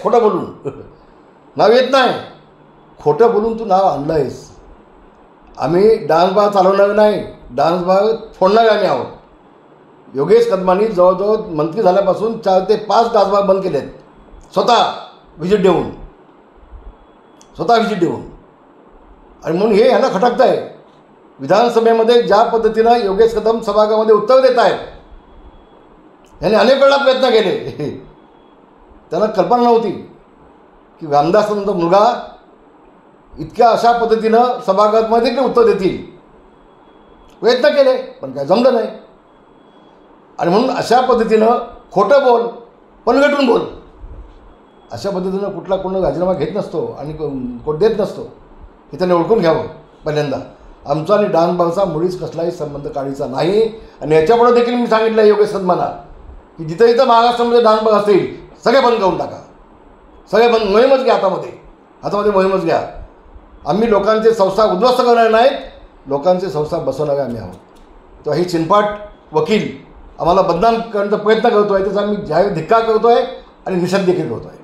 खोटं बोलून नाव येत नाही. खोटं बोलून तू नाव आणलं आहेस. आम्ही डान्स बार चालवणार नाही, डान्स बार फोडणारे आम्ही आहोत. योगेश कदमांनी जवळजवळ मंत्री झाल्यापासून 4 ते 5 डान्स बार बंद केलेत, स्वतः व्हिजिट देऊन. आणि म्हणून हे ह्यांना खटकत आहे. विधानसभेमध्ये ज्या पद्धतीनं योगेश कदम सभागृहामध्ये उत्तर देत आहेत, ह्याने अनेक वेळा प्रयत्न केले. त्यांना कल्पना नव्हती की रामदास कदमचा मुलगा इतक्या अशा पद्धतीनं सभागृहामध्ये देखील उत्तर देतील. प्रयत्न केले पण काय जमलं नाही. आणि म्हणून अशा पद्धतीनं खोटं बोल, पलगटून बोल, अशा पद्धतीनं कुठला कोण राजीनामा घेत नसतो आणि कोण देत नसतो. हे त्याने ओळखून घ्यावं. पहिल्यांदा आमचा आणि डान्स बारचा मुळीच कसलाही संबंध काढीचा नाही. आणि याच्यापुढे देखील मी सांगितलं योगेश कदमांना की जिथं जिथं महाराष्ट्रामध्ये डान्स बार असतील सगळे बंद करून टाका. सगळे बंद, मोहीमच घ्या. हातामध्ये मोहीमच घ्या. आम्ही लोकांचे संस्था उद्ध्वस्त करणार नाहीत, लोकांचे संस्था बसवणारे आम्ही आहोत. तेव्हा ही चिनपाट वकील आम्हाला बदनाम करण्याचा प्रयत्न करतो आहे, त्याचा आम्ही जाहीर धिक्कार करतो आहे आणि निषेध देखील करतो आहे.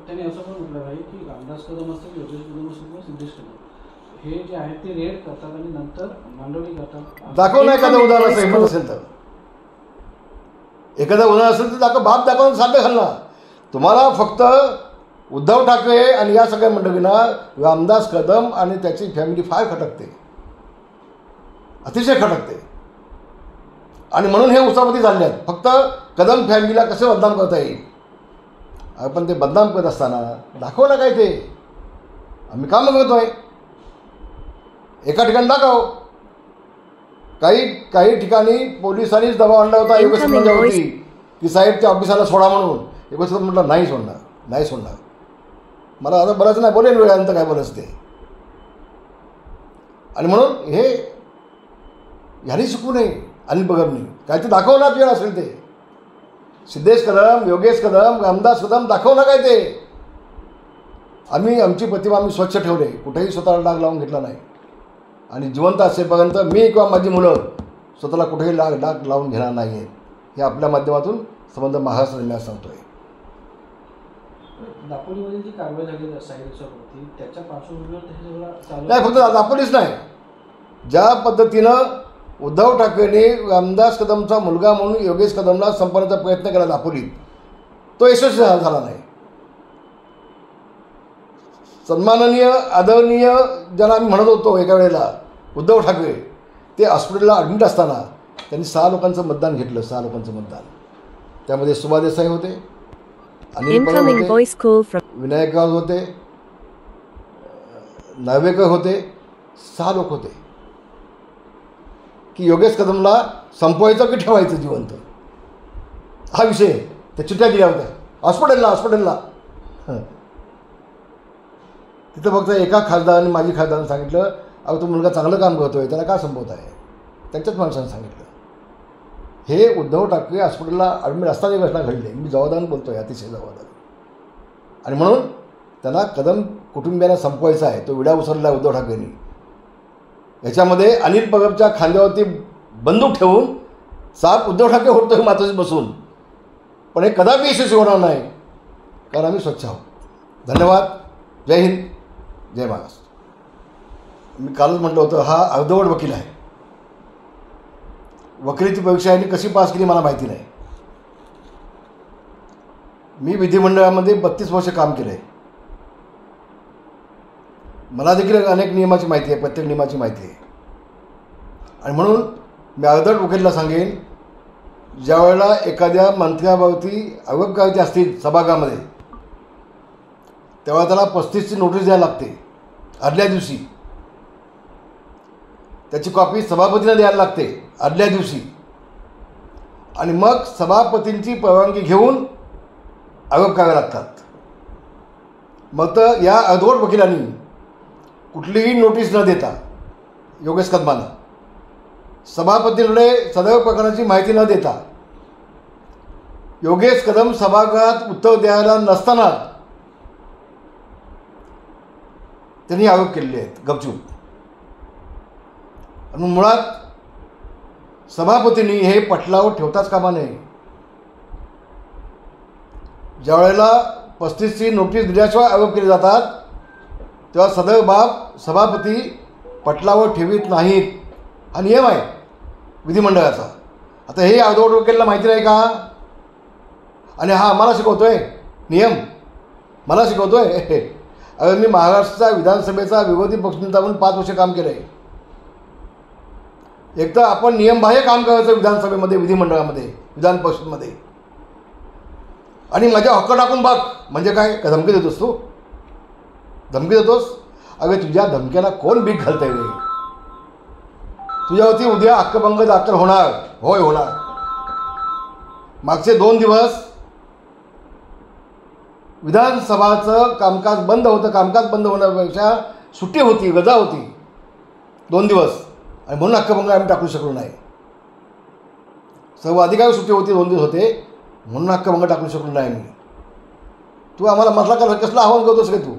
त्यांनी असं पण म्हटलं आहे की रामदास कदम असतील, योगेश कदम असतील किंवा सिद्धेश कदम हे जे आहेत ते रेड करतात आणि नंतर मांडवणी करतात. दाखव ना एखादं उदाहरण असं हिंमत असेल तर. एखादं उदाहरण असेल तर दाखव, बाप दाखवून साध्य घालना. तुम्हाला फक्त उद्धव ठाकरे आणि या सगळ्या मंडळींना रामदास कदम आणि त्याची फॅमिली फार खटकते, अतिशय खटकते. आणि म्हणून हे उसापती झाले आहेत. फक्त कदम फॅमिलीला कसे बदनाम करता येईल. आपण ते बदनाम करत असताना दाखवलं काय ते आम्ही काम करतोय. एका ठिकाणी दाखव. काही ठिकाणी पोलिसांनीच दबाव आणला होता योगेश कदमवरती की साहेब त्या ऑफिसाला सोडा म्हणून. योगेश कदम म्हटलं नाही सोडणार. मला आता बोलायचं नाही, बोलेल वेळानंतर काय बोलायचं ते. आणि म्हणून हे ह्यानी शिकू नये. अनिल बगरनी काय ते दाखवणार वेळ असेल ते. सिद्धेश कदम, योगेश कदम, रामदास कदम दाखवलं काय ते. आमची प्रतिमा स्वच्छ ठेवले, कुठेही स्वतःला डाग लावून घेतला नाही. आणि जिवंत असेपर्यंत मी किंवा माझी मुलं स्वतःला कुठेही डाग लावून घेणार नाही आहेत. हे आपल्या माध्यमातून संबंध महाराष्ट्र सांगतोय. दापोलीमध्ये जी कारवाई झाली साहित्यावरती त्याच्या पार्श्वभूमीवर नाही, फक्त दापोलीच नाही. ज्या पद्धतीनं उद्धव ठाकरेंनी रामदास कदमचा मुलगा म्हणून योगेश कदमला संपवण्याचा प्रयत्न केला दापोलीत, तो यशस्वी झाला नाही. सन्माननीय आदरणीय ज्यांना आम्ही म्हणत होतो एका वेळेला उद्धव ठाकरे, ते हॉस्पिटलला ॲडमिट असताना त्यांनी 6 लोकांचं मतदान घेतलं. 6 लोकांचं मतदान. त्यामध्ये सुभा देसाई होते, अनिल पवार होते, विनायक राऊत होते, नार्वेकर होते. 6 लोक होते की योगेश कदमला संपवायचं की ठेवायचं जिवंत, हा विषय. त्या चिठ्ठ्या दिल्या होत्या हॉस्पिटलला. तिथं फक्त एका खासदारांनी, माझी खासदारांनी सांगितलं अहो तो मुलगा चांगलं काम करतोय, त्याला का संपवत आहे. त्यांच्याच माणसानं सांगितलं. हे उद्धव ठाकरे हॉस्पिटलला ॲडमिट असताना घटना घडली. मी जबाबदार बोलतोय, अतिशय जबाबदार. आणि म्हणून त्यांना कदम कुटुंबियांना संपवायचा आहे. तो विडा उचलला आहे उद्धव ठाकरेंनी. याच्यामध्ये अनिल पगबच्या खांद्यावरती बंदूक ठेवून साप उद्धव ठाकरे होतोय मातोश्रीत बसून. पण हे कदापि यशस्वी होणार नाही, कारण आम्ही स्वच्छ आहोत. धन्यवाद. जय हिंद, जय महाराष्ट्र. मी कालच म्हटलं होतं हा अर्धवट वकील आहे. वकिलीची परीक्षा यांनी कशी पास केली मला माहिती नाही. मी विधिमंडळामध्ये 32 वर्ष काम केलं आहे. मला देखील अनेक नियमाची माहिती आहे, प्रत्येक नियमाची माहिती आहे. आणि म्हणून मी अर्धवट वकिलला सांगेन, ज्या वेळेला एखाद्या मंत्र्यावरती आरोप करायचे असतील सभागृहामध्ये, तेव्हा त्याला 35ची नोटीस द्यायला लागते आदल्या दिवशी. त्याची कॉपी सभापतींना द्यायला लागते आदल्या दिवशी. आणि मग सभापतींची परवानगी घेऊन आरोप करावे लागतात. मग तर या अर्धवट वकिलांनी कुठलीही नोटीस न देता योगेश कदमांना सभापतींकडे सदैव प्रकरणाची माहिती न देता योगेश कदम सभागृहात उत्तर द्यायला नसताना त्यांनी आरोप केलेले आहेत गपचूप. आणि मुळात सभापतींनी हे पटलावर ठेवताच कामा नये. ज्या वेळेला 35ची नोटीस दिल्याशिवाय आरोप केले जातात तेव्हा सदैव बाब सभापती पटलावर ठेवीत नाहीत. हा नियम आहे विधिमंडळाचा. आता हे अर्धवट वकिलांना माहिती नाही का? आणि हा आम्हाला शिकवतोय नियम, मला शिकवतोय. अगर मी महाराष्ट्राचा विधानसभेचा विरोधी पक्षनेता म्हणून 5 वर्ष काम केलं आहे. एक तर आपण नियमबाह्य काम करायचं विधानसभेमध्ये, विधिमंडळामध्ये, विधान परिषदेमध्ये. आणि माझ्या हक्क टाकून बघ म्हणजे काय? का धमकी देतोस तू? धमकी देतोस? अगं तुझ्या धमक्याला कोण बीक घालतंय रे? तुझ्यावरती उद्या हक्कभंग दाखल होणार. होय होणार. मागचे 2 दिवस विधानसभाचं कामकाज बंद होतं. कामकाज बंद होण्यापेक्षा सुट्टी होती, रजा होती 2 दिवस, आणि म्हणून हक्कभंग आम्ही टाकू शकलो नाही. सर्व अधिकारी सुट्टी होती, 2 दिवस होते, म्हणून हक्कभंग टाकू शकलो नाही मी. तू आम्हाला म्हटला कसलं आव्हान करतोस रे तू?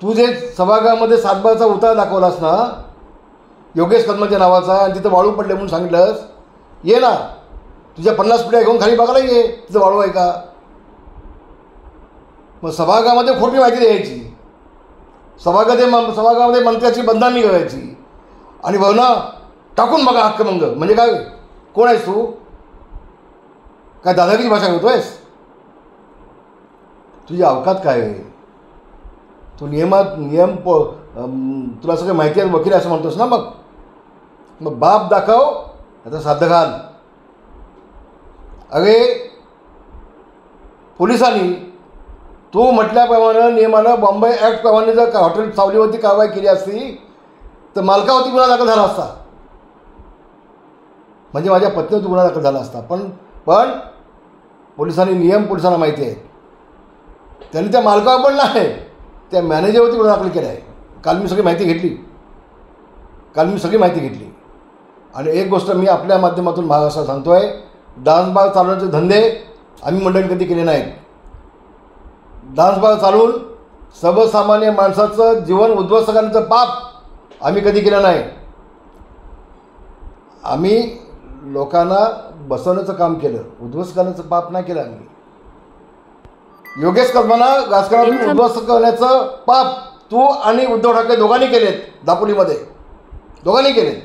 तू जे सभागृहामध्ये 7 उतारा दाखवलास ना योगेश कदमाच्या नावाचा, आणि तिथं वाळू पडले म्हणून सांगितलंस, ये ना तुझ्या 50 पिढ्या घेऊन खाली बघायला ये तिथं वाळू आहे का. मग सभागृहामध्ये खोटी माहिती द्यायची, सभागृहामध्ये मंत्र्याची बदनामी करायची, आणि भावना टाकून बघा हक्कभंग म्हणजे काय? कोण आहेस तू? काय दादागिरी भाषा करतोयस? तुझी अवकात काय आहे? तू नियम तुला सगळं माहिती आहे, वकील असं म्हणतोस ना. मग बाप दाखव, आता साध्य घाल. अरे पोलिसांनी तू म्हटल्याप्रमाणे नियमानं बॉम्बे ॲक्टप्रमाणे जर हॉटेल सावलीवरती कारवाई केली असती तर मालकावरती गुन्हा दाखल झाला असता, म्हणजे माझ्या पत्नीवरती गुन्हा दाखल झाला असता. पण पोलिसांनी नियम पोलिसांना माहिती आहे. त्यांनी त्या मालकावर पण नाही, त्या मॅनेजरवरती गुन्हा दाखल केला आहे. काल मी सगळी माहिती घेतली. आणि एक गोष्ट मी आपल्या माध्यमातून महाराष्ट्रात सांगतो आहे, डान्स बार चालवण्याचे धंदे आम्ही मंडळी कधी केले नाहीत. डान्स बार चालवून सर्वसामान्य माणसाचं जीवन उद्ध्वस्त करण्याचं पाप आम्ही कधी केलं नाही. आम्ही लोकांना बसवण्याचं काम केलं, उद्ध्वस्त करण्याचं पाप नाही केलं आम्ही. योगेश कदमांना राजकारणातून उद्ध्वस्त करण्याचं पाप तू आणि उद्धव ठाकरे दोघांनी केलेत. दापोलीमध्ये दोघांनी केलेत,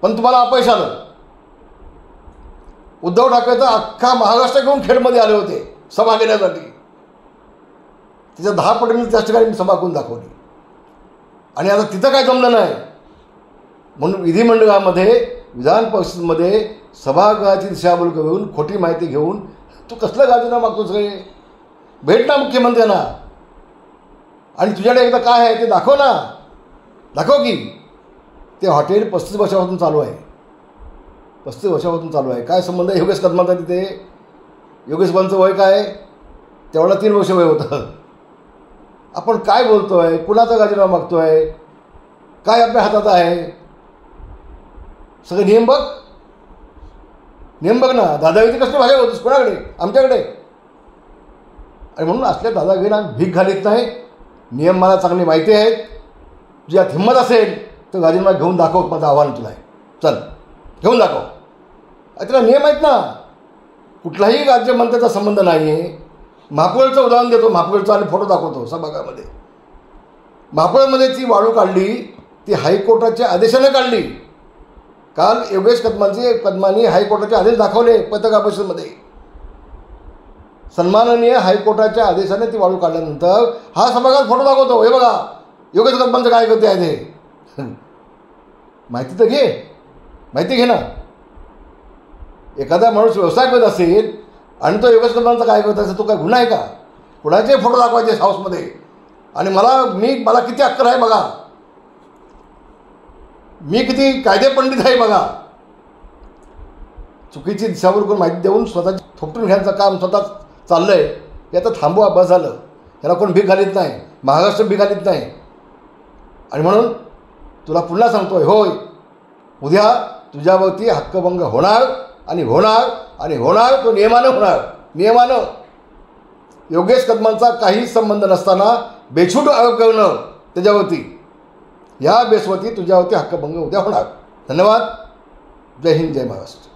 पण तुम्हाला अपयश आलं. उद्धव ठाकरे तर अख्खा महाराष्ट्र घेऊन खेडमध्ये आले होते सभा घेण्यासाठी. तिच्या 10 पटीने त्याच ठिकाणी मी सभा करून दाखवली. आणि आता तिथं काय जमलं नाही म्हणून विधिमंडळामध्ये, विधान परिषदेमध्ये सभागृहाची दिशाभूल करून खोटी माहिती घेऊन तू कसलं राजीनामा मागतोस रे? भेट ना मुख्यमंत्र्यांना, आणि तुझ्याकडे एकदा काय आहे ते दाखव ना. दाखव की ते हॉटेल 35 वर्षापासून चालू आहे. 35 वर्षापासून चालू आहे. काय संबंध आहे योगेश कदमाचा तिथे? योगेश कदमांचं वय काय? तेवढा 3 वर्ष वय होतं. आपण काय बोलतो आहे? कुणाचा राजीनामा मागतो आहे? काय आपल्या हातात आहे? सगळं नियम बघ ना. दादागिरी कसली भाषा होतीस कोणाकडे? आमच्याकडे. आणि म्हणून असल्या दादागिरीला भीक घालीत नाही. नियम मला चांगली माहिती आहेत. तुझ्यात हिंमत असेल तर राजीनामा घेऊन दाखव. माझं आव्हान तुला आहे. चल घेऊन दाखव. त्याला नियम आहेत ना. कुठलाही राज्यमंत्र्याचा संबंध नाही आहे. महापौरचं उदाहरण देतो. महापौरचा आणि फोटो दाखवतो सभागृहामध्ये. महापौरमध्ये ती वाळू काढली, ती हायकोर्टाच्या आदेशाने काढली. काल योगेश कदमांनी हायकोर्टाचे आदेश दाखवले पत्रकार परिषदेमध्ये. सन्माननीय हायकोर्टाच्या आदेशाने ती वाळू काढल्यानंतर हा सभागृहात फोटो दाखवतो. हे बघा योगेश कदमांचं काय करते आहे ते. माहिती तर घे, माहिती घे ना. एखादा माणूस व्यवसाय करत असेल आणि तो योगेश कदमांचा काय करत असेल, तो काय गुन्हा आहे का? कुणाचे फोटो दाखवायचे हाऊसमध्ये. आणि मला किती अक्कल आहे बघा. मी किती कायदे पंडित आहे बघा. चुकीची दिशाभूल करून माहिती देऊन स्वतःची थोपटून घ्यायचं काम स्वतः चाललं आहे. हे आता थांबवा, बस झालं. याला कोण भीक घालीत नाही. महाराष्ट्र भीक घालीत नाही. आणि म्हणून तुला पुन्हा सांगतोय, होय उद्या तुझ्यावरती हक्कभंग होणार आणि होणार आणि होणार. तो नियमानं होणार. नियमानं. योगेश कदमांचा काहीच संबंध नसताना बेछूट आरोप करणं त्याच्यावरती, या बेसवरती तुझ्यावरती हक्कभंग उद्या होणार. धन्यवाद. जय हिंद, जय महाराष्ट्र.